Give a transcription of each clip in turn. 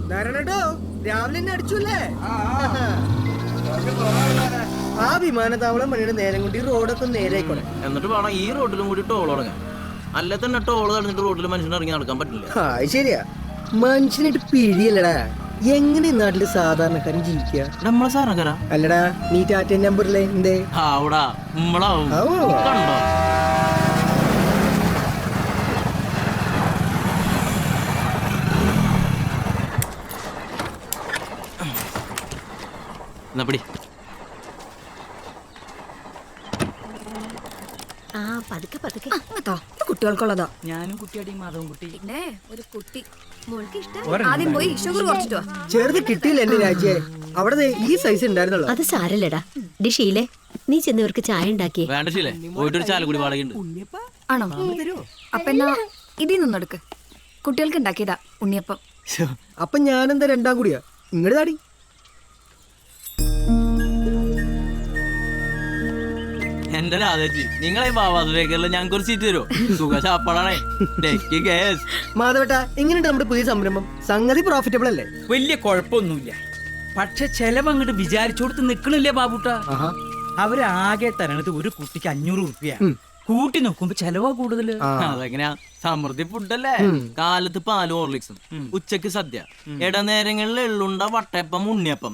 രാവിലെ തന്നെ അടിച്ചല്ലേ? ആ വിമാനത്താവളം പണിയുടെ നേരം കൊണ്ട് ഈ റോഡൊക്കെ നേരെയായിക്കോട്ടെ. എന്നിട്ട് വേണം ഈ റോഡിലും കൂടി ടോൾ തുടങ്ങാൻ. അല്ല തന്നെ ടോൾ തടഞ്ഞിട്ട് റോഡിൽ മനുഷ്യന് ഇറങ്ങി നടക്കാൻ പറ്റില്ല. ശരിയാ, മനുഷ്യനായിട്ട് പിഴിയല്ലടാ. എങ്ങനെ നാട്ടില് സാധാരണക്കാരൻ ജീവിക്കുക? നമ്മളെ സാധാരണക്കാരാ അല്ലടാ, നീ ടാറ്റ നമ്പറിലെ എന്തേ കണ്ടോ? പിടി കുട്ടികൾക്കുള്ളതാ. ഞാനും കുട്ടിയാടി മാധവൻ കുട്ടി. പിന്നെ ഒരു കുട്ടി ആദ്യം പോയി ഷുഗർ കുറച്ചിട്ടോ. ചെറുത് കിട്ടിയില്ല എന്റെ രാജ്യേ. അവിടെ ഈ സൈസ് ഉണ്ടായിരുന്നുള്ളൂ. അത് സാരല്ലടാ. ഡിഷീലെ നീ ചെന്നവർക്ക് ചായ ഉണ്ടാക്കി. വേണ്ട ശീലേ, പോയിട്ടൊരു ചാലക്കുടി വാടകയുണ്ട്. ആണോ? അപ്പൊ എന്നാ ഇതിൽ നിന്നെടുക്ക്. കുട്ടികൾക്ക് ഉണ്ടാക്കിയതാ ഉണ്ണിയപ്പം. അപ്പൊ ഞാനെന്താ രണ്ടാം കൂടിയാ? ഇങ്ങോട്ട് താടി. എന്റെ രാധേച്ചി, നിങ്ങളെ ബാബാസുരേക്കറിൽ ഞങ്ങൾക്ക് ഒരു സീറ്റ് തരുമോ? സുഖശാപ്പാടാണേ. മാധവേട്ടാ, എങ്ങനെയുണ്ട് നമ്മുടെ പുതിയ സംരംഭം? സംഗതി പ്രോഫിറ്റബിൾ അല്ലേ? വലിയ കുഴപ്പമൊന്നുമില്ല. പക്ഷെ ചെലവ് അങ്ങോട്ട് വിചാരിച്ചോടത്ത് നിക്കണില്ലേ ബാബുട്ട. അവരാകെ തരണത് ഒരു കുട്ടിക്ക് 500 റുപ്യ. കൂട്ടി നോക്കുമ്പോ ചെലവാ കൂടുതല്. അതെങ്ങനെയാ? സമൃദ്ധി ഫുഡല്ലേ. കാലത്ത് പാലും ഹോർലിക്സും, ഉച്ചക്ക് സദ്യ, ഇടനേരങ്ങളിൽ എള്ളുണ്ട, വട്ടയപ്പം, ഉണ്ണിയപ്പം.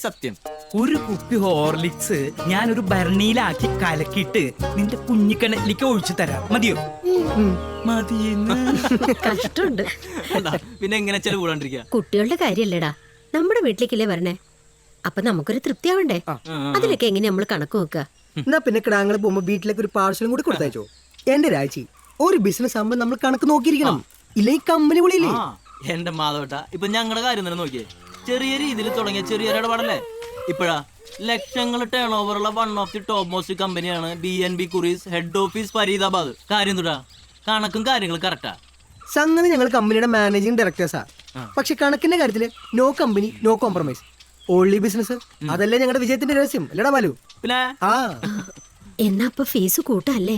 സത്യം, ഒരു കുപ്പി ഹോർലിക്സ് ഞാനൊരു ഭരണിയിലാക്കി കലക്കിയിട്ട് നിന്റെ കുഞ്ഞിക്കണലിലേക്ക് ഒഴിച്ചു തരാം. മതിയോ? മതിയെന്ന്. കഷ്ടമുണ്ട്. പിന്നെ എങ്ങനെ ചെലവ് കൂടാണ്ടിരിക്കുക? കുട്ടികളുടെ കാര്യല്ലേടാ, നമ്മുടെ വീട്ടിലേക്കല്ലേ വരണേ. അപ്പൊ നമുക്കൊരു തൃപ്തി ആവണ്ടേ? അതിലൊക്കെ എങ്ങനെ നമ്മൾ കണക്ക് നോക്കുക? എന്നാ പിന്നെ കിടാങ്ങൾ പോകുമ്പോ വീട്ടിലേക്ക് ഒരു പാഴ്സലും കൂടി കൊടുത്തയച്ചോ. എന്റെ രാജി, ഒരു ബിസിനസ് ആകുമ്പോ നമ്മൾ കണക്ക് നോക്കിയിരിക്കണം. ഇല്ല ഈ കമ്പനി വിളിയില്ലേ? എന്റെ മാധവട്ട, ഇപ്പൊ ഞങ്ങളുടെ കാര്യം തന്നെ നോക്കിയേ. ചെറിയ രീതിയിൽ തുടങ്ങിയ ചെറിയൊരു ഇടപാടല്ലേ. ഇപ്പഴാ ലക്ഷങ്ങൾ ടേൺ ഓവറുള്ള one of the top most കമ്പനിയാണ് BNB Kuries, head office Faridabad. കാര്യം തൊടാ, കണക്കും കാര്യങ്ങളും കറക്റ്റാ. സംഗതി ഞങ്ങൾ കമ്പനിയുടെ മാനേജിംഗ് ഡയറക്ടേഴ്സാ. പക്ഷെ കണക്കിന്റെ കാര്യത്തില് no company no compromise, only business. അതല്ലേ ഞങ്ങളുടെ വിജയത്തിന്റെ രഹസ്യം, അല്ലടാ ബാലു? പിന്നെ എന്നാ അപ്പൊ ഫീസ് കൂട്ടല്ലേ?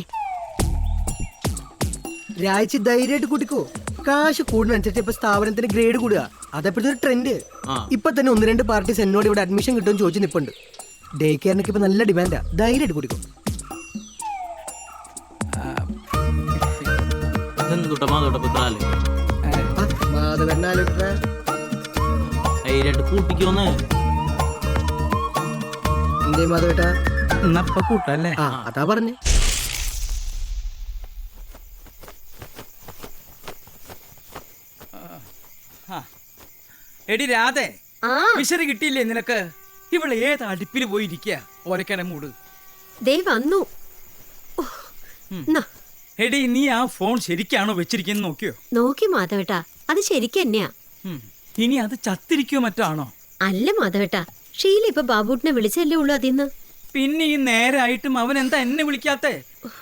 രാഴ്ച ധൈര്യമായിട്ട് കൂട്ടിക്കോ. കാശ് കൂടുന്നതനുസരിച്ച് ഇപ്പൊ സ്ഥാപനത്തിന് ഗ്രേഡ് കൂടുക. അതെപ്പോഴത്തെ ഒരു ട്രെൻഡ്. ഇപ്പൊ തന്നെ 1-2 പാർട്ടീസ് എന്നോട് ഇവിടെ അഡ്മിഷൻ കിട്ടുമെന്ന് ചോദിച്ചു നിപ്പുണ്ട്. ഡേ കെയറിനൊക്കെ ഇപ്പൊ നല്ല ഡിമാൻഡാ. ധൈര്യമായിട്ട് കൂട്ടിക്കോ. കൂട്ടിക്കോന്ന് എന്തേ മാധവേട്ടാ? കൂട്ടല്ലേ? അതാ പറഞ്ഞേ. എടി രാധേ, വിശറി കിട്ടിയില്ലേ നിനക്ക്? ഇവള് ഏത് അടുപ്പിൽ പോയിരിക്കുക? ഓരക്കട മൂട്. ദേ വന്നു. എടി, നീ ആ ഫോൺ ശരിക്കാണോ വെച്ചിരിക്കുന്നത് നോക്കിയോ? നോക്കി മാധവേട്ടാ, അത് ശരിക്കെന്നെയാ. ഇനി അത് ചത്തിരിക്കോ മറ്റാണോ? അല്ല മാധവേട്ടാ, ഷീല ഇപ്പൊ ബാബുട്ടിനെ വിളിച്ചല്ലേ ഉള്ളൂ അതിന്ന്. പിന്നെ ഈ നേരായിട്ടും അവൻ എന്താ എന്നെ വിളിക്കാത്തെ?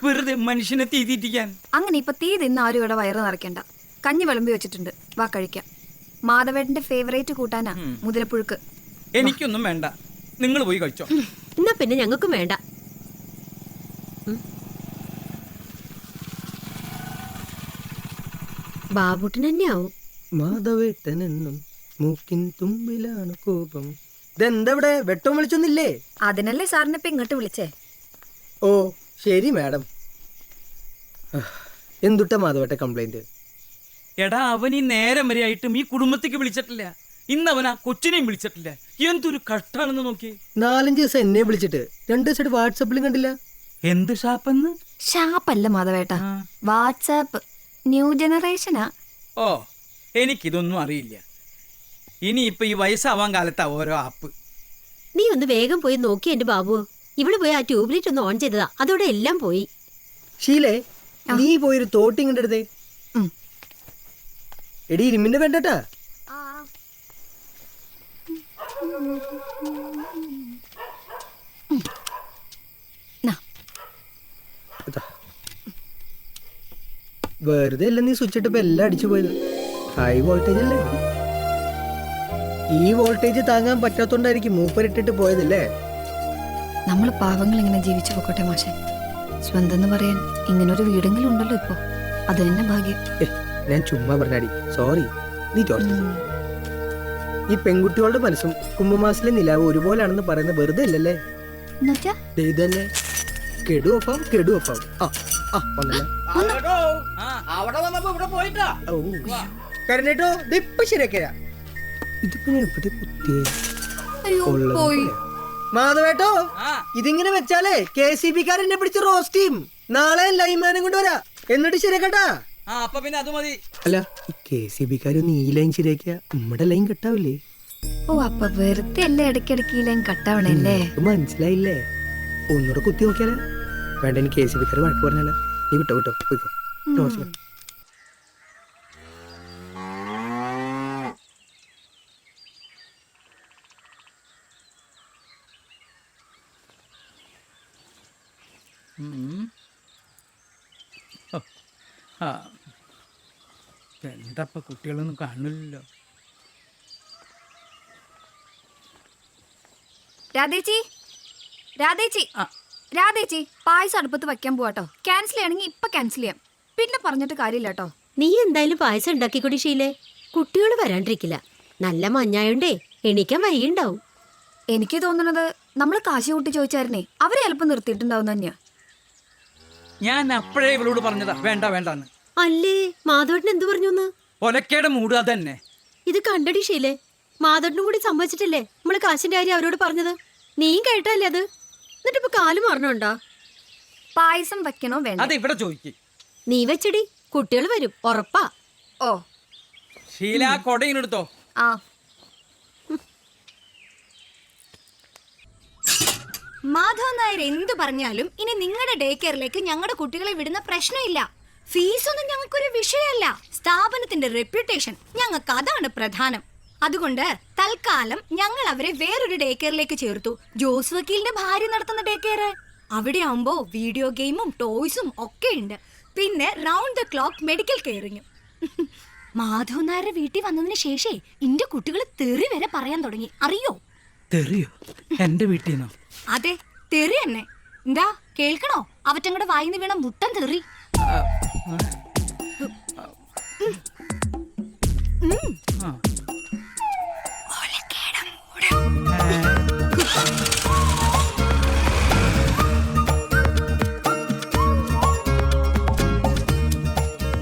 വെറുതെ മനുഷ്യനെ തീ തീറ്റിക്കാൻ. അങ്ങനെ ഇപ്പൊ തീ തിന്ന് ആരും ഇവിടെ വയറ് നിറയ്ക്കണ്ട. കഞ്ഞി വിളമ്പി വെച്ചിട്ടുണ്ട്, വാ കഴിക്കാം. മാധവേട്ടന്റെ ഫേവറേറ്റ് കൂട്ടാനാ മുതിരപ്പുഴുക്ക്. എനിക്കൊന്നും വേണ്ട, നിങ്ങൾ പോയി കഴിച്ചോ. എന്നാ പിന്നെ ഞങ്ങൾക്കും വേണ്ട. ബാബുട്ടിന് തന്നെയാവും. മാധവേട്ടനെന്നും മൂക്കിൻ തുമ്പിലാണ് കോപം. ഇതെന്തെവിടെ വെട്ടം വിളിച്ചൊന്നില്ലേ? അതിനല്ലേ സാറിനെ ഇപ്പൊ ഇങ്ങോട്ട് വിളിച്ചേ. ഓ ശരി മാഡം. എന്തുട്ട മാധവേട്ട കംപ്ലൈന്റ്? എടാ, അവൻ ഈ നേരം വരെയായിട്ടും ഈ കുടുംബത്തേക്ക് വിളിച്ചിട്ടില്ല. ഇന്ന് അവൻ ആ കൊച്ചിനെയും വിളിച്ചിട്ടില്ല. എന്തൊരു കഷ്ടാണെന്ന് നോക്കി. 4-5 ദിവസം എന്നെ വിളിച്ചിട്ട് 2 ദിവസമായിട്ട് വാട്സാപ്പിലും കണ്ടില്ല. എന്ത് ഷാപ്പെന്ന്? ഷാപ്പല്ല മാധവേട്ട, വാട്സാപ്പ്. ന്യൂ ജനറേഷനാ. ഓ, എനിക്കിതൊന്നും അറിയില്ല. ഇനിയിപ്പൊ ഈ വയസ്സാവാൻ കാലത്താ ഓരോ ആപ്പ്. നീ ഒന്ന് വേഗം പോയി നോക്കി എന്റെ ബാബു. ഇവിടെ പോയി ആ ട്യൂബ്ലൈറ്റ് ഒന്ന് ഓൺ ചെയ്തതാ, അതോടെ എല്ലാം പോയി. ഷീലേ, നീ പോയൊരു തോട്ടിങ്ങിന്റെ അടുത്തേ. എടി ഇരുമിന്റെ വേണ്ടട്ടാ. വെറുതെ അല്ല നീ സ്വിച്ച് ഇട്ടപ്പോ എല്ലാം അടിച്ചു പോയത്. ഹൈ വോൾട്ടേജ് അല്ലേ? ഈ വോൾട്ടേജ് താങ്ങാൻ പറ്റാത്തോണ്ടായിരിക്കും മൂപ്പരിട്ടിട്ട് പോയതല്ലേ? നമ്മൾ പാവങ്ങൾ ഇങ്ങനെ ജീവിച്ചു പോക്കോട്ടെ മാഷെ. സ്വന്തം എന്ന് പറയാൻ ഇങ്ങനൊരു വീടെങ്കിലും ഉണ്ടല്ലോ ഇപ്പൊ. അത് തന്നെ ഭാഗ്യം. ഞാൻ ചുമ്മാ പറഞ്ഞാടി, സോറി. നീ ചോർച്ച. ഈ പെൺകുട്ടികളുടെ മനസ്സും കുംഭമാസിലെ നിലാവ് ഒരുപോലാണെന്ന് പറയുന്നത് വെറുതെ അല്ലല്ലേ? എന്നുവെച്ചാ ദേ ഇതല്ലേ കെടു ഒപ്പം ആ ആ വന്നല്ലേ. അവിടെ വന്നപ്പോ ഇവിടെ പോയിട്ടാ. ഓ കരഞ്ഞേട്ടോ ഇപ്പൊ ശരിയാക്കിയ ഇതിപ്പോ ഞാൻ എവിടെ കുത്തിയേ അയ്യോ പോയി. മാധവേട്ടോ ആ. ഇതിങ്ങനെ വെച്ചാലേ KCB-കാരെന്നെ പിടിച്ച് റോസ്റ്റ് ചെയ്യും. നാളെ ലൈൻമാനും കൊണ്ട് വരാ, എന്നിട്ട് ശരിയാക്കട്ടാ. അപ്പൊ പിന്നെ അത് മതി. അല്ല ഈ KCB-കാരൊന്ന് ഈ ലൈൻ ശരിയാക്കിയ നമ്മുടെ ലൈൻ കട്ടാവില്ലേ? ഓ അപ്പൊ വെറുതെ അല്ലേ ഇടയ്ക്കിടയ്ക്ക് ഈ ലൈൻ കട്ടാവണല്ലേ? മനസ്സിലായില്ലേ? ഒന്നുകൂടെ കുത്തി നോക്കിയാലേ. വേണ്ട, എനിക്ക് KCB-കാര് വഴക്ക് പറഞ്ഞാലോ. നീ വിട്ടോ പോയിക്കോ. റോസ്റ്റ് എന്താ കുട്ടികളൊന്നും കാണില്ലല്ലോ. രാധേച്ചി പായസം അടുപ്പത്ത് വെക്കാൻ പോവാട്ടോ. ക്യാൻസൽ ചെയ്യണമെങ്കിൽ ഇപ്പൊ ക്യാൻസൽ ചെയ്യാം, പിന്നെ പറഞ്ഞിട്ട് കാര്യമില്ല കേട്ടോ. നീ എന്തായാലും പായസം ഉണ്ടാക്കിക്കൂടി ശീലേ. കുട്ടികൾ വരാണ്ടിരിക്കില്ല. നല്ല മഞ്ഞായോണ്ടേ എണീക്കാൻ വൈകിണ്ടാവും. എനിക്ക് തോന്നുന്നത് നമ്മൾ കാശി കൂട്ടി ചോദിച്ചായിരുന്നേ അവരെ ചിലപ്പോൾ നിർത്തിയിട്ടുണ്ടാവും തന്നെയാ. ഞാൻ അപ്പോഴേ ഇവളോട് പറഞ്ഞതാ വേണ്ട വേണ്ടാന്ന്. അല്ലേ മാധവട്ടൻ എന്തു പറഞ്ഞു? ഒലക്കേടെ മൂടുക തന്നെ. ഇത് കണ്ടടി ശീലേ, മാധവട്ടനും കൂടി സമ്മതിച്ചിട്ടല്ലേ നമ്മള് കാശിന്റെ കാര്യം അവരോട് പറഞ്ഞത്. നീയും കേട്ടല്ലേ അത്? എന്നിട്ട് ഇപ്പൊ കാല് മാറണോണ്ടാ? പായസം വെക്കണോ വേണ്ട? അത് ഇവിടെ ചോദിക്ക്. നീ വെച്ചടി, കുട്ടികൾ വരും ഉറപ്പാ. ഓ ശീല കൊടയിനെടുത്തോ. ആ മാധവൻ നായർ എന്തു പറഞ്ഞാലും ഇനി നിങ്ങളുടെ ഡേ കെയറിലേക്ക് ഞങ്ങളുടെ കുട്ടികളെ വിടുന്ന പ്രശ്നമില്ല. ഫീസൊന്നും ഞങ്ങൾക്കൊരു വിഷയമല്ല. സ്ഥാപനത്തിന്റെ റെപ്യൂട്ടേഷൻ ഞങ്ങൾക്ക് അതാണ് പ്രധാനം. അതുകൊണ്ട് തൽക്കാലം ഞങ്ങൾ അവരെ വേറൊരു ഡേ കെയറിലേക്ക് ചേർത്തു. ജോസ് വക്കീലിന്റെ ഭാര്യ നടത്തുന്ന ഡേ കെയർ. അവിടെ ആവുമ്പോ വീഡിയോ ഗെയിമും ടോയ്സും ഒക്കെ ഉണ്ട്. പിന്നെ റൗണ്ട് ദ ക്ലോക്ക് മെഡിക്കൽ കെയറിങ്ങും. മാധവൻ നായരുടെ വീട്ടിൽ വന്നതിന് ശേഷേ എന്റെ കുട്ടികൾ തെറി വരെ പറയാൻ തുടങ്ങി, അറിയോ? തെറിയോ? എന്റെ വീട്ടിൽ നിന്നോ? അതെ, തെറി തന്നെ. എന്താ കേൾക്കണോ? അവറ്റങ്ങടെ വായിന്ന് വീണ മുട്ടൻ തെറി.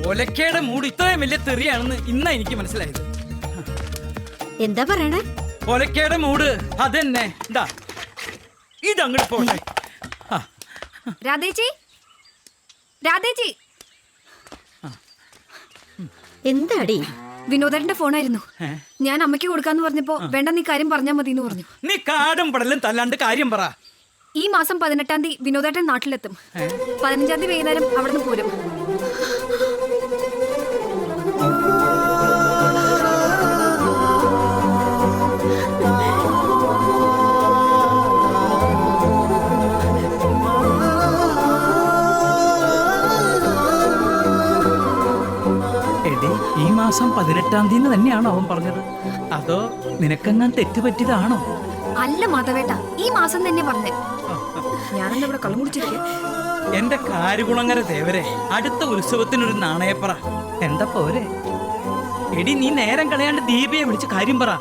ഒലക്കേടെ മൂട് ഇത്രയും വലിയ തെറിയാണെന്ന് ഇന്നാ എനിക്ക് മനസ്സിലായത്. എന്താ പറയണേ? ഒലക്കേടെ മൂട് അതെന്നെ. ഇതങ്ങോട്ട് പോട്ടെ. രാധേച്ചി എന്താടി? വിനോദേട്ടന്റെ ഫോണായിരുന്നു. ഞാൻ അമ്മയ്ക്ക് കൊടുക്കാന്ന് പറഞ്ഞപ്പോ വേണ്ട, നീ കാര്യം പറഞ്ഞാൽ മതി എന്ന് പറഞ്ഞു. നീ കാടും പടലും തല്ലാണ്ട് കാര്യം പറ. ഈ മാസം 18-ാം തീയതി വിനോദേട്ടൻ നാട്ടിലെത്തും. 15-ാം തീയതി വൈകുന്നേരം അവിടുന്ന് പോരും. ഈ മാസം 18-ാം തീയതി തന്നെയാണോ അവൻ പറഞ്ഞത്? അതോ നിനക്കെങ്ങാൻ തെറ്റുപറ്റിയതാണോ? അല്ല മാധവേട്ട, ഈ മാസം തന്നെ പറഞ്ഞേ. ഞാനെന്താ ഇവിടെ കള്ളം കുടിച്ചിരിക്കുക? എന്റെ കാരുകുളങ്ങര ദേവരെ, അടുത്ത ഉത്സവത്തിനൊരു നാണയപ്പറ എന്താ പോരെ? എടി നീ നേരം കളയാണ്ട് ദീപയെ വിളിച്ച് കാര്യം പറ.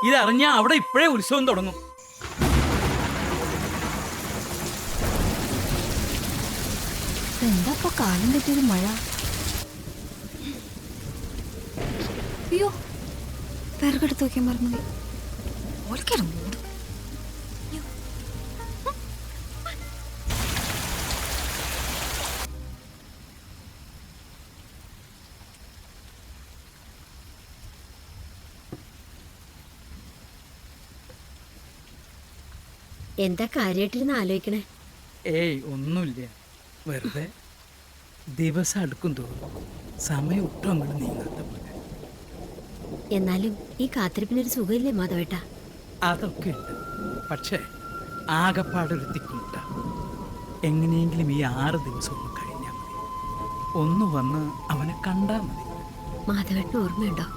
ഇതറിഞ്ഞാ അവിടെ ഇപ്പോഴേ ഉത്സവം തുടങ്ങും. എന്താ കാലം തെറ്റിയത്? മഴ. അയ്യോ, വിറകെടുത്ത് നോക്കിയാൻ പറഞ്ഞു. എന്താ കാര്യമായിട്ടിരുന്ന് ആലോചിക്കണേ? ഏയ് ഒന്നുമില്ല, വെറുതെ. ദിവസം അടുക്കും തോറും സമയം ഒട്ടും അങ്ങോട്ട് നീങ്ങാത്ത പോലെ. എന്നാലും ഈ കാത്തിരിപ്പിനൊരു സുഖമില്ലേ മാധവേട്ട? അതൊക്കെ ഉണ്ട്, പക്ഷേ ആകപ്പാടൊരു തിക്കുമുട്ട. എങ്ങനെയെങ്കിലും ഈ 6 ദിവസം ഒന്ന് കഴിഞ്ഞാൽ മതി. ഒന്ന് വന്ന് അവനെ കണ്ടാൽ മതി. മാധവേട്ടന് ഓർമ്മയുണ്ടോ?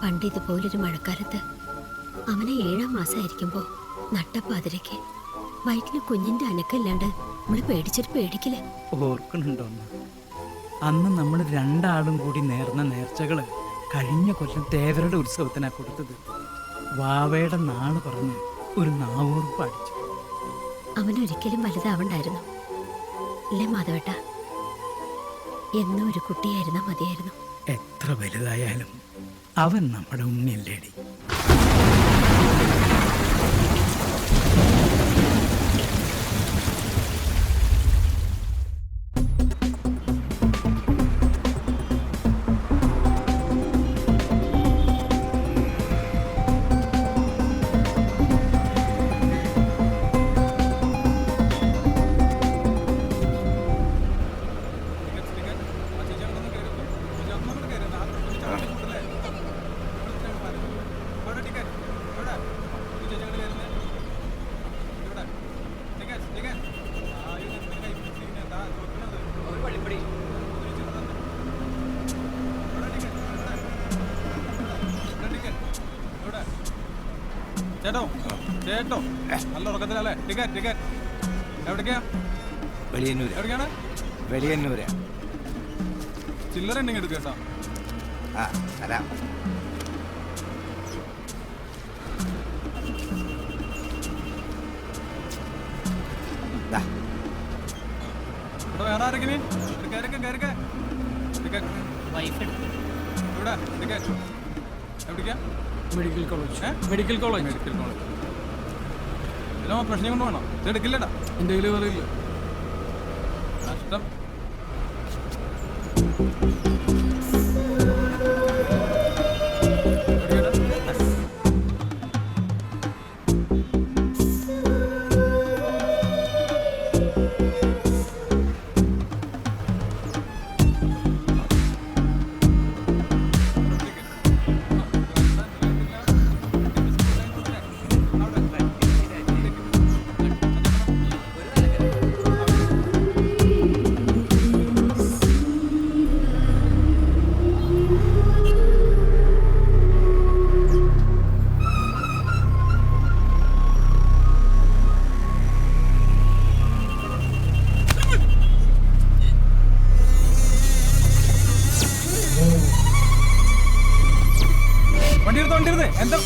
പണ്ട് ഇതുപോലൊരു മഴക്കാലത്ത് അവനെ 7-ാം മാസമായിരിക്കുമ്പോൾ നട്ടപ്പാതിരയ്ക്ക് വയറ്റിന് കുഞ്ഞിന്റെ അനക്കല്ലാണ്ട് നമ്മള് പേടിക്കില്ല. ഓർക്കണുണ്ടോന്ന്? അന്ന് നമ്മൾ 2 ആളും കൂടി നേർന്ന നേർച്ചകള് കഴിഞ്ഞ കൊല്ലം തേവരുടെ ഉത്സവത്തിനാ കൊടുത്തത്. വാവയുടെ നാള് പറഞ്ഞ് ഒരു നാവൂർപ്പ് അടിച്ചു. അവനൊരിക്കലും വലുതാവണ്ടായിരുന്നു അല്ലേ മാധവേട്ട? എന്നും ഒരു കുട്ടിയായിരുന്നാ മതിയായിരുന്നു. എത്ര വലുതായാലും അവൻ നമ്മുടെ ഉണ്ണിയല്ലേടി. ചേട്ടോ ചേട്ടോ നല്ല ഉറക്കത്തിലല്ലേ? ടിക്കറ്റ് ടിക്കറ്റ് എവിടേക്കാ? വെളിയന്നൂര്. എവിടേക്കാണ്? വെളിയന്നൂര്. ചില്ലറ ഉണ്ടെങ്കിൽ എടുക്കുക കേട്ടോ. ആ തരാം. ഇവിടെ വേറെ ആരെങ്കിലും കയറിക്ക കയറിക്ക. ടിക്കറ്റ് ഇവിടെ ടിക്കറ്റ് എവിടേക്കാ? Medical college. Medical college. Medical college. എല്ലാം പ്രശ്നം കൊണ്ട് വേണം. ഇത് എടുക്കില്ലടാ. എൻ്റെ കയ്യിൽ പറയില്ല. നഷ്ടം.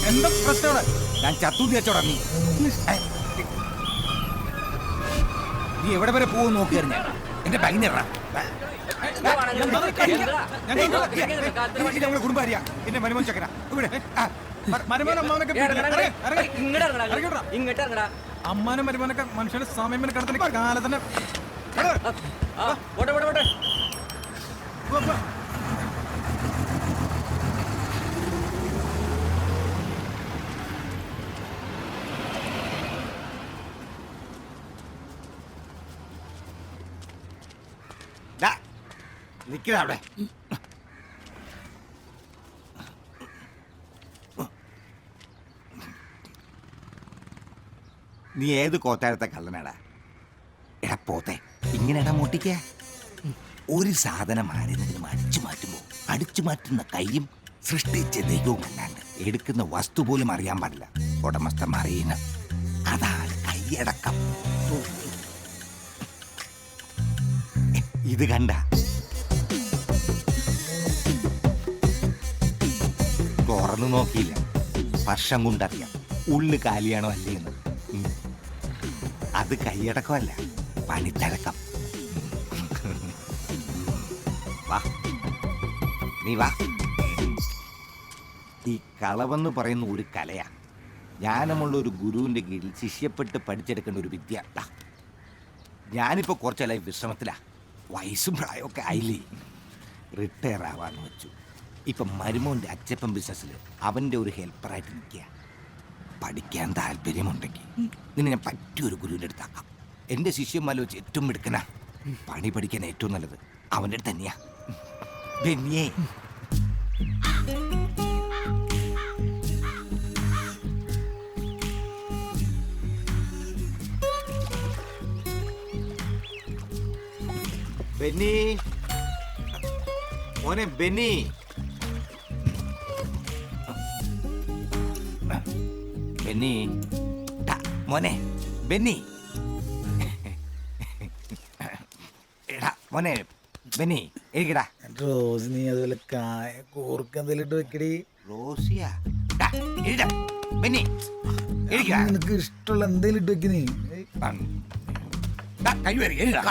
എന്താ പ്രശ്നം അവിടെ? ഞാൻ ചത്തു തേച്ചോടാ നീ. നീ എവിടെ വരെ പോകും നോക്കിയായിരുന്നു എന്റെ പൈനറാ. ഞങ്ങളുടെ കുടുംബാരിയാ എന്റെ മരുമോൻ ചക്കര ഇവിടെ. അമ്മാനും മരുമാനൊക്കെ മനുഷ്യന്റെ സമയം കടത്തിന് കാലത്തിന്റെ നിൽക്കുന്ന അവിടെ. നീ ഏത് കോത്താഴത്തെ കള്ളനാടാ? എടാ പോത്തെ, ഇങ്ങനെയാടാ മോട്ടിക്ക. ഒരു സാധനം ആരെങ്കിലും അടിച്ചു മാറ്റുമ്പോ അടിച്ചു മാറ്റുന്ന കൈയും സൃഷ്ടിച്ച ദൈവവും അല്ലാണ്ട് എടുക്കുന്ന വസ്തു പോലും അറിയാൻ പാടില്ല. ഉടമസ്ഥ അറിയുന്ന അതാണ് കൈയടക്കം. ഇത് കണ്ട തുറന്നു നോക്കിയില്ല. വർഷം കൊണ്ടറിയാം ഉള്ളു കാലിയാണോ അല്ലേന്ന്. അത് കൈയടക്കമല്ല, പണിത്തടക്കം. വാ നീ വാ. ഈ കളവെന്ന് പറയുന്ന ഒരു കലയാ. ജ്ഞാനമുള്ള ഒരു ഗുരുവിന്റെ കീഴിൽ ശിഷ്യപ്പെട്ട് പഠിച്ചെടുക്കേണ്ട ഒരു വിദ്യ. ഞാനിപ്പോ കുറച്ചാലായി വിശ്രമത്തിലാ. വയസ്സും പ്രായമൊക്കെ ആയില്ലേ. റിട്ടയർ ആവാന്ന് വെച്ചു. ഇപ്പം മരുമോൻ്റെ അച്ചപ്പൻ ബിസിനസ്സിൽ അവൻ്റെ ഒരു ഹെൽപ്പറായിട്ട് നിൽക്കുക. പഠിക്കാൻ താല്പര്യമുണ്ടെങ്കിൽ നിന്നെ ഞാൻ പറ്റിയൊരു ഗുരുവിൻ്റെ അടുത്താക്കാം. എൻ്റെ ശിഷ്യന്മാരെ വെച്ച് ഏറ്റവും എടുക്കണ പണി പഠിക്കാൻ ഏറ്റവും നല്ലത് അവൻ്റെ അടുത്ത് തന്നെയാ. ബെന്നിയേ, ബെന്നി മോനെ, ബെന്നി. ബെന്നി മോനെ, ബെന്നി. എടാ മോനെ ബെന്നി, എഴുതിടാ. റോസ് നീ അതുപോലെ കായ കൂർക്ക് എന്തെങ്കിലും ഇട്ട് വെക്കടി. റോസിയാ ഡാ, എഴുതാ. ബെന്നി, എഴുതിക്കാ. നിനക്ക് ഇഷ്ടമുള്ള എന്തെങ്കിലും ഇട്ട് വെക്ക് നീ. ഡാ, കഴിവേറി, എഴുതാ.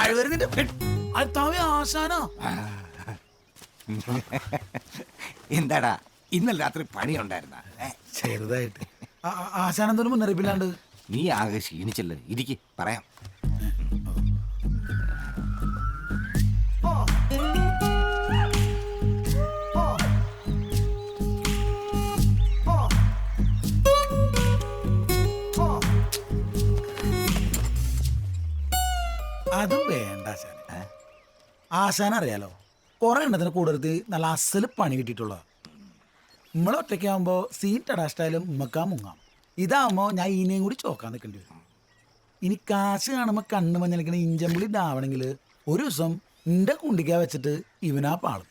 ആശാനോ? എന്താടാ ഇന്നലെ രാത്രി പണിയുണ്ടായിരുന്ന? ചെറുതായിട്ട്. ആശാൻ എന്തൊരു മുന്നറിയിപ്പില്ലാണ്ട്? നീ ആകെ ക്ഷീണിച്ചല്ലേ, ഇരിക്ക് പറയാം. അതും വേണ്ട ആശാൻ. ആശാൻ അറിയാലോ, കുറെ എണ്ണത്തിന് കൂടുതൽ നല്ല അസല് പണി കിട്ടിയിട്ടുള്ള. നമ്മളെ ഒറ്റയ്ക്കാകുമ്പോ സീറ്റ് അടാഷ്ടായാലും ഉമ്മക്കാ മുങ്ങാം. ഇതാവുമ്പോ ഞാൻ ഇനിയും കൂടി ചോക്കാൻ നിൽക്കേണ്ടി വരും. ഇനി കാശ് കാണുമ്പോ കണ്ണ് മഞ്ഞളിക്കണ ഇഞ്ചമ്പുളി ഇതാവണമെങ്കിൽ ഒരു ദിവസം നിന്റെ കുണ്ടിക്കാ വെച്ചിട്ട് ഇവനാ പാളും.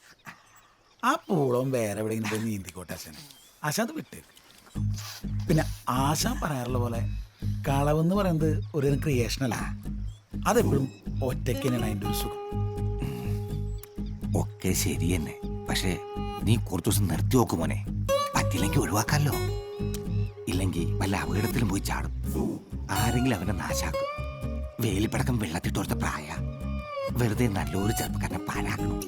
ആ പൂളം വേറെ എവിടെയെങ്കിലും പോയി നീന്തിക്കോട്ടെ ആശാൻ. ആശാൻ അത് വിട്ടേക്ക്. പിന്നെ ആശാൻ പറയാറുള്ള പോലെ കളവെന്ന് പറയുന്നത് ഒരു ക്രിയേഷനല്ല. അതെപ്പോഴും ഒറ്റയ്ക്ക് തന്നെയാണ് അതിൻ്റെ ഒരു സുഖം. ഒക്കെ ശരി തന്നെ, പക്ഷേ നീ കുറച്ചു ദിവസം നിർത്തി നോക്ക് മോനെ. പറ്റില്ലെങ്കിൽ ഒഴിവാക്കാമല്ലോ. ഇല്ലെങ്കിൽ വല്ല അപകടത്തിലും പോയി ചാടും. ആരെങ്കിലും അവനെ നാശാക്കും. വേലിപ്പടക്കം വെള്ളത്തിട്ടോർത്ത പ്രായ വെറുതെ നല്ലൊരു ചെറുപ്പക്കാരനെ പാഴാക്കണം.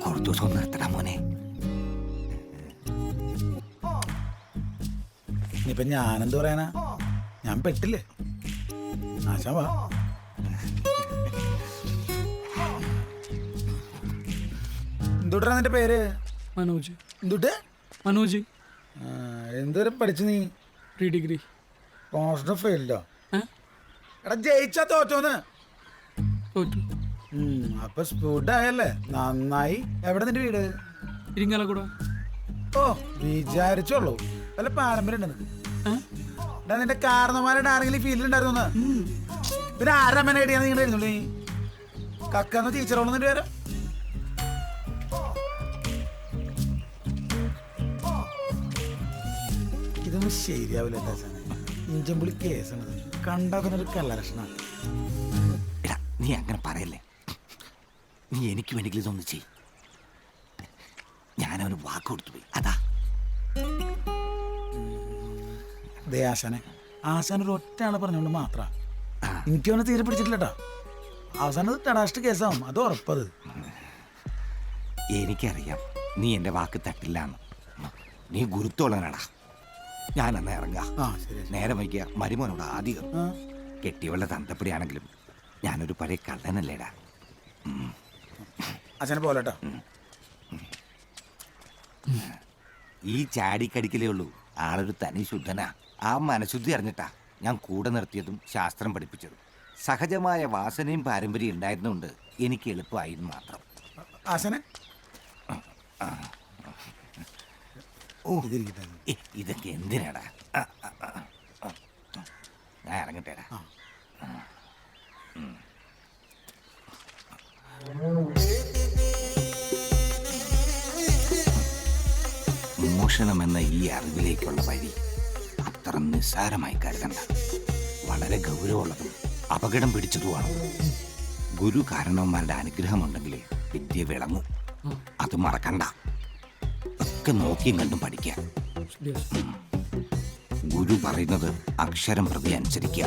കുറച്ചു ദിവസം നിർത്തണം മോനെ. ഇനിയിപ്പൊ ഞാനെന്ത് പറയാനാ, ഞാൻ പെട്ടില്ലേ. ആശാ വാ. എന്തുട്ടാ നിന്റെ പേര്? മനോജ്. എന്തുട്ട്? മനോജ്. എന്തോരം പഠിച്ചു നീ? Pre degree. കോൺസ്റ്റന്റ് ഫെയിൽഡോ? എടാ ജയിച്ചാ തോറ്റോന്ന്. തോറ്റു. അപ്പൊ സ്പൂട്ട് ആയല്ലേ, നന്നായി. എവിടെ നിന്റെ വീട്? ഇരിങ്ങാലക്കുട. ഓ വിചാരിച്ചോളൂ, വല്ല പാരമ്പര്യം ഉണ്ട് നിനക്ക്. എടാ നിന്റെ കാരണന്മാരുടെ ആരെങ്കിലും ഫീൽഡിൽ ഉണ്ടായിരുന്നു? പിന്നെ ആരമ്മനെ ഇടിയാന്ന് നിങ്ങൾ എഴുതുള്ളൂ. നീ കക്കാന്ന് ടീച്ചറോളൂ നിന്റെ പേര്? ഇതൊന്നും ശരിയാവില്ല. ഇഞ്ചമ്പുളി കേസാണത്. കണ്ടാക്കുന്നൊരു കല്ലലക്ഷണാണ്. എടാ നീ അങ്ങനെ പറയല്ലേ. നീ എനിക്ക് വേണമെങ്കിൽ ഇതൊന്ന് ചെയ്. ഞാനവന് വാക്ക് കൊടുത്തു പോയി, അതാ. ദേ ആശാനെ, ആശാൻ ഒരു ഒറ്റ ആളെ പറഞ്ഞോണ്ട് മാത്ര എനിക്ക് അവനെ തീരെ പിടിച്ചിട്ടില്ലട്ടാ. അവസാനം ടടാസ്റ്റ് കേസാവും, അത് ഉറപ്പത്. എനിക്കറിയാം നീ എൻ്റെ വാക്ക് തട്ടില്ലാന്ന്. നീ ഗുരുത്തോളനാടാ. ഞാനെന്നാ ഇറങ്ങാ. നേരെ വൈകിയ മരുമോനോട് ആദ്യം. കെട്ടിയവളുടെ തന്തപ്പടിയാണെങ്കിലും ഞാനൊരു പഴയ കള്ളനല്ലേടാ. ആശാനെ പോലെട്ടാ. ഈ ചാടിക്കടിക്കലേ ഉള്ളൂ. ആളൊരു തനി ശുദ്ധനാ. ആ മനഃശുദ്ധി അറിഞ്ഞിട്ടാ ഞാൻ കൂടെ നിർത്തിയതും ശാസ്ത്രം പഠിപ്പിച്ചതും. സഹജമായ വാസനയും പാരമ്പര്യം ഉണ്ടായിരുന്നുകൊണ്ട് എനിക്ക് എളുപ്പമായിരുന്നു മാത്രം. ആശാനെ ഇതൊക്കെ എന്തിനാടാ? ഞാൻ ഇറങ്ങട്ടേടാ. മോഷണം എന്ന ഈ അറിവിലേക്കുള്ള വഴി അത്ര നിസ്സാരമായി കരുതണ്ട. വളരെ ഗൗരവമുള്ളതും അപകടം പിടിച്ചതുമാണ്. ഗുരു കാരണവന്മാരുടെ അനുഗ്രഹമുണ്ടെങ്കിൽ വിദ്യ വിളങ്ങും. അത് മറക്കണ്ട. ഒക്കെ നോക്കിയും കണ്ടും പഠിക്കുക. ഗുരു പറയുന്നത് അക്ഷരം പ്രതി അനുസരിക്കുക.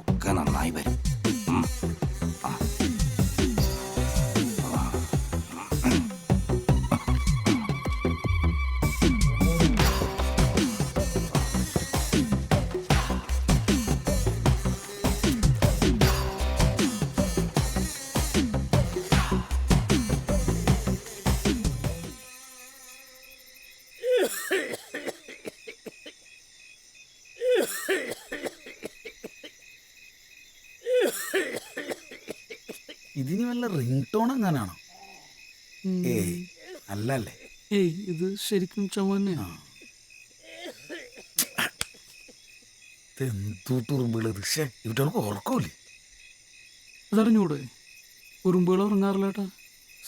ഒക്കെ നന്നായി വരും. ഇതിന് വല്ല റിംഗ് ടോൺ എങ്ങാനാണോ? ഏയ് അല്ലല്ലേ. ഏയ് ഇത് ശരിക്കും ചുമന്നെയാ. തുറുമ്പുകള് ഇവർക്ക് ഉറക്കൂലേ? അതറിഞ്ഞൂടെ? ഉറുമ്പുകൾ ഉറങ്ങാറില്ലേട്ടാ.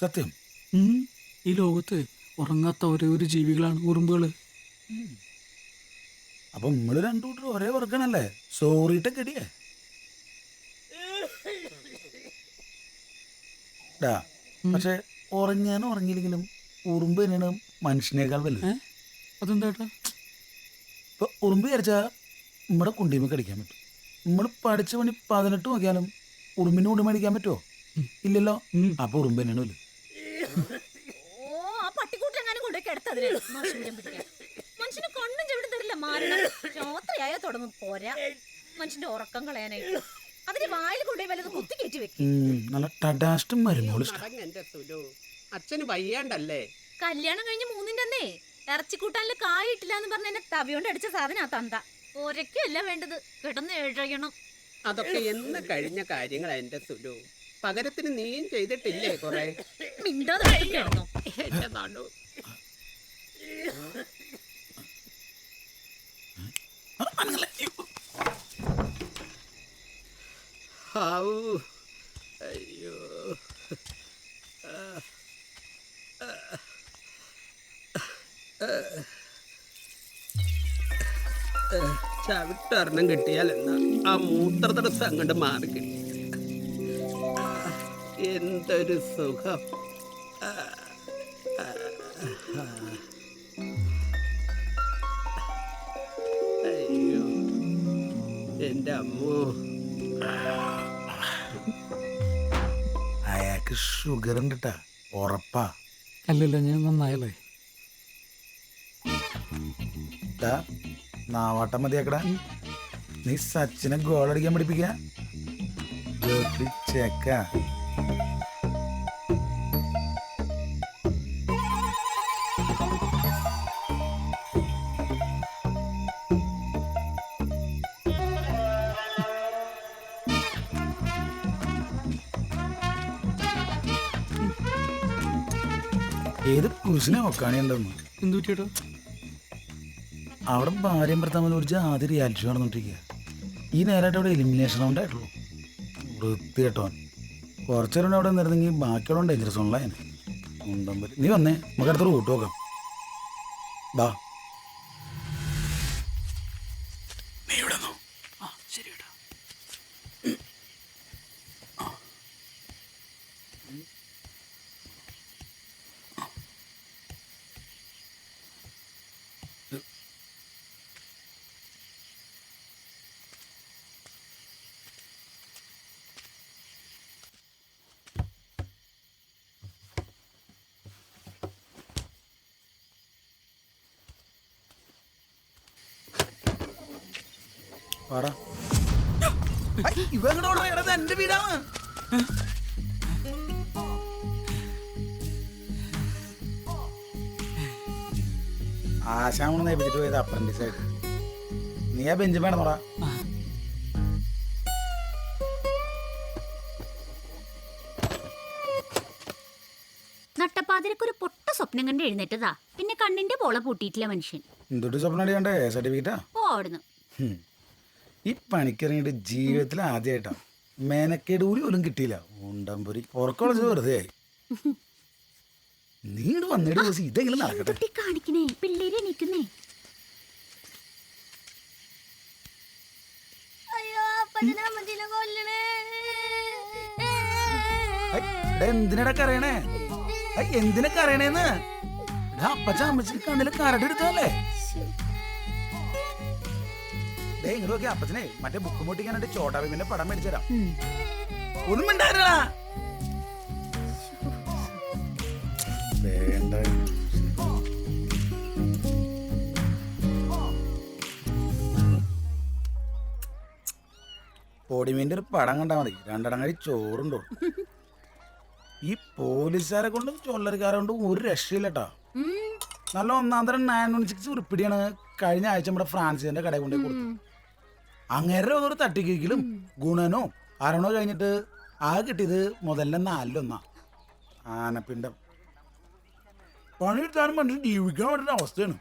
സത്യം. ഈ ലോകത്ത് ഉറങ്ങാത്ത ഒരേ ഒരു ജീവികളാണ് ഉറുമ്പുകള്. അപ്പൊ നമ്മള് രണ്ടു കൂട്ടർ ഒരേ വർക്കണല്ലേ? സോറിട്ട കെടിയേ. പക്ഷെ ഉറങ്ങാനും ഉറങ്ങിയില്ലെങ്കിലും ഉറുമ്പ് തന്നെയാണ് മനുഷ്യനേക്കാൾ വലുത്. അതെന്താ ഏട്ടാ? ഇപ്പൊ ഉറുമ്പ് വിചാരിച്ചാൽ നമ്മുടെ കുണ്ടിമ കടിക്കാൻ പറ്റും. നമ്മൾ പഠിച്ച പണി 18 നോക്കിയാലും ഉറുമ്പിന് കൊണ്ട് മേടിക്കാൻ പറ്റുമോ? ഇല്ലല്ലോ. അപ്പൊ ഉറുമ്പ് തന്നെയാണ് വലുത്. ഓ ആ പട്ടിക്കൂട്ടിലെങ്ങാനും കൊണ്ടുപോയി കിടത്തതിന് മനുഷ്യന് കണ്ണും ചെവിടും തരില്ല മാരണം. രാത്രിയായാൽ തുടങ്ങും പോരാ മനുഷ്യന്റെ ഉറക്കം കളയാനായിട്ട്. അതിന് വായിൽ കൊണ്ടുപോയി വല്ലത് കുത്തി കയറ്റി വെക്കും. നല്ല ടഡാസ്റ്റും മരുമോള് ഇഷ്ടം. അച്ഛന് വയ്യാണ്ടല്ലേ? കല്യാണം കഴിഞ്ഞ് 3-ന്റെ അന്നേ ഇറച്ചിക്കൂട്ടാനില് കായിട്ടില്ല എന്ന് പറഞ്ഞ എന്നെ തവിയോണ്ട് അടിച്ച സാധനം തന്ത. ഒരക്കല്ല വേണ്ടത്, കിടന്ന് എഴയണം. അതൊക്കെ എന്ന് കഴിഞ്ഞ കാര്യങ്ങളാ എന്റെ സുലു. പകരത്തിന് നീയും ചെയ്തിട്ടില്ലേ കൊറേ? മിണ്ടാതെ കിടന്നോ. എന്റെ നാടു. അയ്യോ, ചവിട്ടൊരെണ്ണം കിട്ടിയാൽ എന്നാ ആ മൂത്രതടസ്സം അങ്ങോട്ട് മാറി കിട്ടി. എന്തൊരു സുഖം. അയ്യോ എന്റെ അമ്മോ. അയാൾക്ക് ഷുഗർ ഉണ്ട് ട്ടാ, ഉറപ്പാ. അല്ലല്ല, ഞാൻ നന്നായല്ലേ. നാവാട്ടം മതിയാക്കടാ. നീ സച്ചിനെ ഗോളടിക്കാൻ പഠിപ്പിക്ക. ചേക്ക ഏത് കുരിശിനെ ഒക്കാണിയുണ്ടെന്ന്. എന്തു ചേട്ടാ? അവിടെ ഭാര്യയും ഭർത്താവിനെ കുറിച്ച് ആദ്യം റിയാലിറ്റി നടന്നുകൊണ്ടിരിക്കുക. ഈ നേരമായിട്ട് അവിടെ എലിമിനേഷൻ റൗണ്ട് ആയിട്ടുള്ളൂ. വൃത്തി കേട്ടോ. കുറച്ചു നേരം അവിടെ നിന്നിരുന്നെങ്കിൽ ബാക്കിയുള്ള ഡേഞ്ചറസ് ഓൺലൈൻ ഉണ്ടമ്പല്. നീ വന്നേ, നമുക്ക് അടുത്ത റൂട്ട് നോക്കാം. ബാ, നീ ഇവിടെ നിന്നോ. ആ ശരി ഏട്ടാ. പാടാ. എന്റെ വീടാണ്. ആശാമണ് നേപ്പിച്ചിട്ട് പോയത് അപ്രന്റീസ് ആയിട്ട്. നീ ആ ബെഞ്ച് വേണമെന്നോടാ. നട്ടപ്പാതിരക്കൊരു പൊട്ട സ്വപ്നം കണ്ട് എഴുന്നേറ്റതാ. പിന്നെ കണ്ണിന്റെ പോള പൂട്ടിയിട്ടില്ല മനുഷ്യൻ. എന്തൊട്ട് സ്വപ്നം അടിക്കണ്ടേ സർട്ടിഫിക്കറ്റാ? ഓടുന്നു. ഈ പണിക്കിറങ്ങിയിട്ട് ജീവിതത്തിൽ ആദ്യമായിട്ടാണ് മേനക്കേട് കൂടി പോലും കിട്ടിയില്ല. ഉണ്ടമ്പൊരി ഉറക്കമുള്ളത് വെറുതെ ആയി. നീ ഇങ്ങോട്ട് വന്നിട്ട് ദിവസം ഇതെങ്കിലും നടക്കട്ടെ. കാണിക്കണേ പിള്ളേരെ എണീക്കുന്നേ. എന്തിനടാ കരയണേ? എന്തിനാ കരയണേന്ന്? അപ്പച്ച അമ്മച്ചിന് കണ്ണില് കരട് എടുത്തല്ലേ? ഇങ്ങോട്ട് നോക്കി. അപ്പച്ചനെ മറ്റേ ബുക്ക് പൊട്ടിക്കാനായിട്ട് ചോട്ടാ ഭീമിന്റെ പടം മേടിച്ചു തരാം. ഒന്നും ഉണ്ടായിരുന്ന വേണ്ട. പൊടിമീൻ്റെ ഒരു പടം കണ്ടാൽ മതി, രണ്ടടങ്ങാടി ചോറുണ്ടോ. ഈ പോലീസുകാരെ കൊണ്ടും ചൊല്ലർക്കാരെ കൊണ്ടും ഒരു രക്ഷയില്ലട്ടാ. നല്ല ഒന്നാം തരം 916 ഉരുപ്പിടിയാണ് കഴിഞ്ഞ ആഴ്ച നമ്മുടെ ഫ്രാൻസിന്റെ കടയിൽ കൊണ്ടേ കൊടുത്തു. അങ്ങേരെ ഒരു തട്ടിക്കിരിക്കലും ഗുണനോ അരണോ കഴിഞ്ഞിട്ട് ആ കിട്ടിയത് മുതലിന്റെ 4-1 ആനപ്പിണ്ടം. പണിയെടുത്താലും മനുഷ്യൻ ജീവിക്കാൻ പറ്റുന്ന അവസ്ഥയാണ്.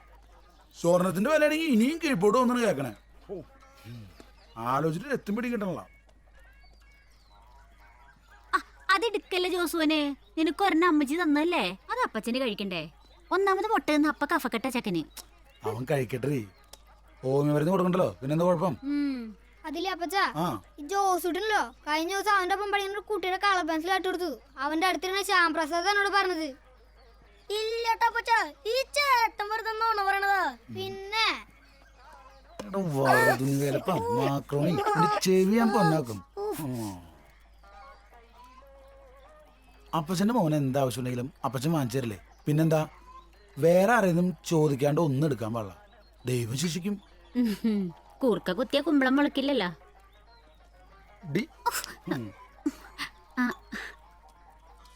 സ്വർണത്തിന്റെ വിലയാണെങ്കിൽ ഇനിയും കീഴ്പോട്ട് വന്നാണ് കേൾക്കണേ. ആലോചിച്ചിട്ട് എത്തും പിടിക്കട്ടണല്ല. അതെടുക്കല്ലേ ജോസുവനെ, നിനക്ക് ഒരെണ്ണം അമ്മച്ചി തന്നല്ലേ, അത് അപ്പച്ചന് കഴിക്കണ്ടേ. ഒന്നാമത് മുട്ട നിന്ന് അപ്പ കഫക്കെട്ട ചക്കന്. അവൻ കഴിക്കട്ടെ, ഓമി മരുന്ന് കൊടുക്കണ്ടല്ലോ, പിന്നെന്താ കുഴപ്പം? അതിലെ അപ്പച്ച ആ ഈ ജോസുട്ടല്ലോ കഴിഞ്ഞ ദിവസം അവന്റെ ഒപ്പം പഠിക്കുന്ന ഒരു കുട്ടിയുടെ കളർ പെൻസിൽ ആയിട്ട് കൊടുത്തു. അവന്റെ അടുത്തിരുന്ന ശ്യാംപ്രസാദ് എന്നോട് പറഞ്ഞത്. ഇല്ലട്ടോ അപ്പച്ച, ഈ ചേട്ടൻ വെറുതെ നോണ പറയണതാ. പിന്നെ ചെവിയാൻ പൊന്നാക്കും. അപ്പച്ചന്റെ മോനെ എന്താ ആവശ്യമുണ്ടെങ്കിലും അപ്പച്ചൻ വാങ്ങിച്ചു തരില്ലേ? പിന്നെന്താ, വേറെ ആരെയും ചോദിക്കാണ്ട് ഒന്നും എടുക്കാൻ പാടില്ല. ദൈവം ശിക്ഷിക്കും. കൂർക്ക കുത്തിയ കുമ്പളം മുളക്കില്ലല്ലോ.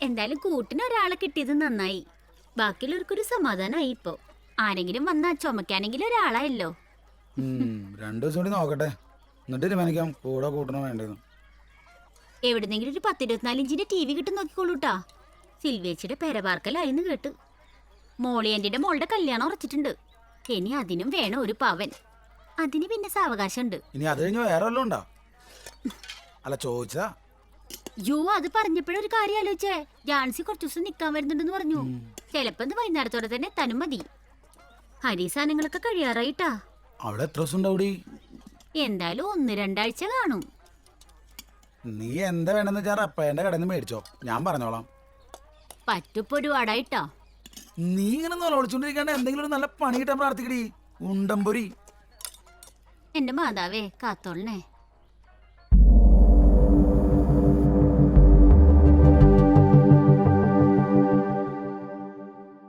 എന്തായാലും കൂട്ടിന് ഒരാളെ കിട്ടിയത് നന്നായി. ബാക്കിയുള്ളവർക്കൊരു സമാധാനമായി. ഇപ്പോ ആരെങ്കിലും വന്നാ ചുമക്കാനെങ്കിലും ഒരാളായല്ലോ. 2 ദിവസം കൂടി നോക്കട്ടെ, എന്നിട്ട് തീരുമാനിക്കാം കൂടെ കൂട്ടണം വേണ്ടെന്ന്. എവിടുന്നെങ്കിലും ഒരു 10-24 ഇഞ്ചിന്റെ TV കിട്ടും നോക്കിക്കോളൂട്ടാ. സിൽവേച്ചിയുടെ പെരപാർക്കലായിന്ന് കേട്ട്. മോളിയന്റിന്റെ മോളുടെ കല്യാണം ഉറച്ചിട്ടുണ്ട്. ഇനി അതിനും വേണം ഒരു പവൻ. അതിന് പിന്നെ സാവകാശമുണ്ട്. ഇനി അത് കഴിഞ്ഞ് വേറെ വല്ലതും ഉണ്ടോ? അല്ല ചോദിച്ചാ. യോ, അത് പറഞ്ഞപ്പോഴൊരു കാര്യം ആലോചിച്ചേ. ജാൻസി കുറച്ചു ദിവസം നിക്കാൻ വരുന്നുണ്ടെന്ന് പറഞ്ഞു. ചിലപ്പോ ഇത് വൈകുന്നേരത്തോടെ തന്നെ തനും മതി. ഹരി സാധനങ്ങളൊക്കെ കഴിയാറായിട്ടാ. അവിടെ എത്ര ദിവസം ഉണ്ടാവൂടി? എന്തായാലും 1-2 ആഴ്ച കാണും. നീ എന്താ വേണമെന്ന് വെച്ചാൽ അപ്പേന്റെ കടയിൽ നിന്ന് മേടിച്ചോ, ഞാൻ പറഞ്ഞോളാം. പറ്റുപ്പൊരു വാടായിട്ടാ. നീ ഇങ്ങനെ നോളോളിച്ചോണ്ടിരിക്കാണ്ട് എന്തെങ്കിലും ഒരു നല്ല പണി കിട്ടാൻ പ്രാർത്ഥിക്കടി. ഉണ്ടംപൊരി. എന്റെ മാതാവേ കാത്തോളണേ.